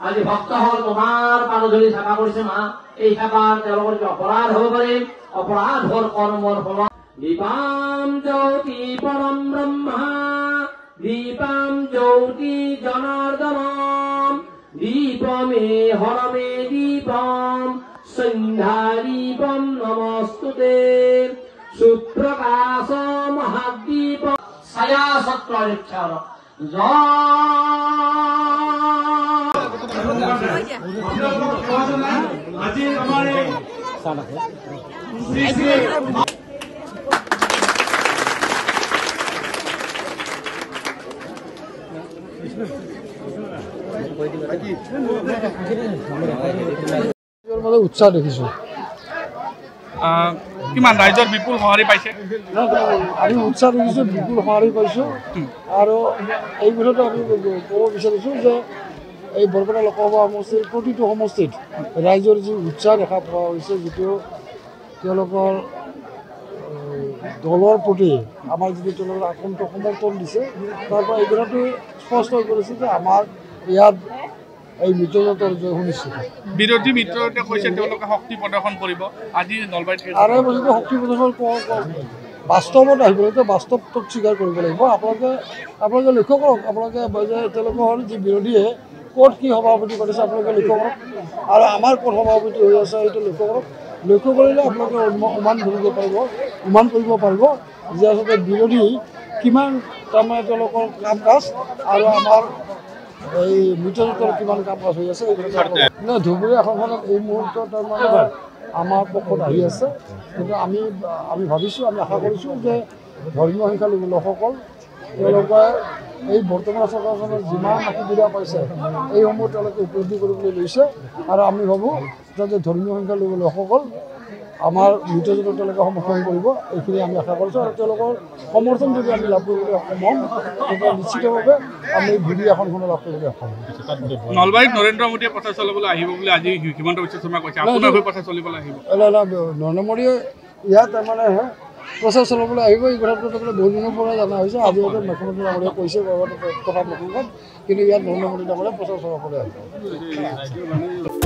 আজি ভক্তসকল তোমাৰ পাৰধৰি সেৱা কৰিছে মা এই সেৱাৰ তেওঁলোকৰ অপৰাধ হ'ব পাৰে অপৰাধৰ কৰ্মৰ ফল দীপাম জ্যোতি পৰম ব্ৰহ্মা দীপাম জ্যোতি জনাৰ্দনম দীপমে হৰমে দীপম সন্ধ্যা দীপম নমস্তুতে সুপ্ৰকাশ মহাদীপ ছায়া সত্ৰক্ষৰ আজি আমাৰ উৎসাহ দেখিছো কিমান ৰাইজৰ বিপুল সঁহাৰি পাইছে আমি উৎসাহ দেখিছো বিপুল সঁহাৰি পাইছো আৰু এই বিষয়টো আমি ক'ব বিচাৰিছোঁ যে এই বৰপেটা লোকসভা সমষ্টিৰ প্ৰতিটো সমষ্টিত ৰাইজৰ যি উৎসাহ দেখা পোৱা হৈছে যিটো তেওঁলোকৰ দলৰ প্ৰতি আমাৰ যিটো তেওঁলোকৰ আকন্ত সমৰ্থন দিছে তাৰ পৰা এই কথাটো স্পষ্ট হৈ পৰিছে যে আমাৰ ইয়াত এই মিত্ৰজোঁটৰ জয় সুনিশ্চিত বিৰোধী মিত্ৰজোঁটে কৈছে তেওঁলোকে শক্তি প্ৰদৰ্শন কৰিব আজি নলবাৰীত আৰু বস্তু শক্তি প্ৰদৰ্শন বাস্তৱত আহিবলৈ বাস্তৱটোক স্বীকাৰ কৰিব লাগিব আপোনালোকে লক্ষ্য কৰক আপোনালোকে তেওঁলোকৰ যি বিৰোধীয়ে ক'ত কি সভাপতি পাতিছে আপোনালোকে লক্ষ্য কৰক আৰু আমাৰ ক'ত সভাপতি হৈ আছে সেইটো লক্ষ্য কৰক লক্ষ্য কৰিলে আপোনালোকে অনুমান কৰিব পাৰিব যে আচলতে বিৰোধী কিমান তাৰমানে তেওঁলোকৰ কাম কাজ আৰু আমাৰ এই মিত্ৰজোঁটৰ কিমান কাম কাজ হৈ আছে ধুবুৰী আসনখনত এই মুহূৰ্তত তাৰমানে আমাৰ পক্ষত আহি আছে কিন্তু আমি ভাবিছোঁ আমি আশা কৰিছোঁ যে ধৰ্মীয় সংখ্যালঘু লোকসকল তেওঁলোকে এই বৰ্তমান চৰকাৰখনৰ যিমান সুবিধা পাইছে এইসমূহ তেওঁলোকে উপলব্ধি কৰিবলৈ লৈছে আৰু আমি ভাবোঁ যে ধৰ্মীয় সংখ্যালঘু লোকসকল আমাৰ মিত্ৰজোঁটক তেওঁলোকে সমৰ্থন কৰিব এইখিনি আমি আশা কৰিছোঁ আৰু তেওঁলোকৰ সমৰ্থন যদি আমি লাভ কৰিবলৈ সক্ষম হ'ম তেতিয়া নিশ্চিতভাৱে আমি বিধি আসনখনো লাভ কৰিবলৈ সক্ষম হ'ম নলবাৰীত নৰেন্দ্ৰ মোদীয়ে প্ৰচাৰ চলাবলৈ আহিব বুলি আজি হিমন্ত বিশ্ব শৰ্মা কৈছে আপোনাৰ হৈ প্ৰচাৰ চলিবলৈ আহিব নৰেন্দ্ৰ মোদীয়ে ইয়াত তাৰমানে প্ৰচাৰ চলাবলৈ আহিব এই কথাটো তাৰমানে বহু দিনৰ পৰা জনা হৈছে আজি মুখ্যমন্ত্ৰী ডাঙৰীয়াই কৈছে কথা প্ৰসংগত কিন্তু ইয়াত নৰেন্দ্ৰ মোদী ডাঙৰীয়াই প্ৰচাৰ চলাবলৈ আহিব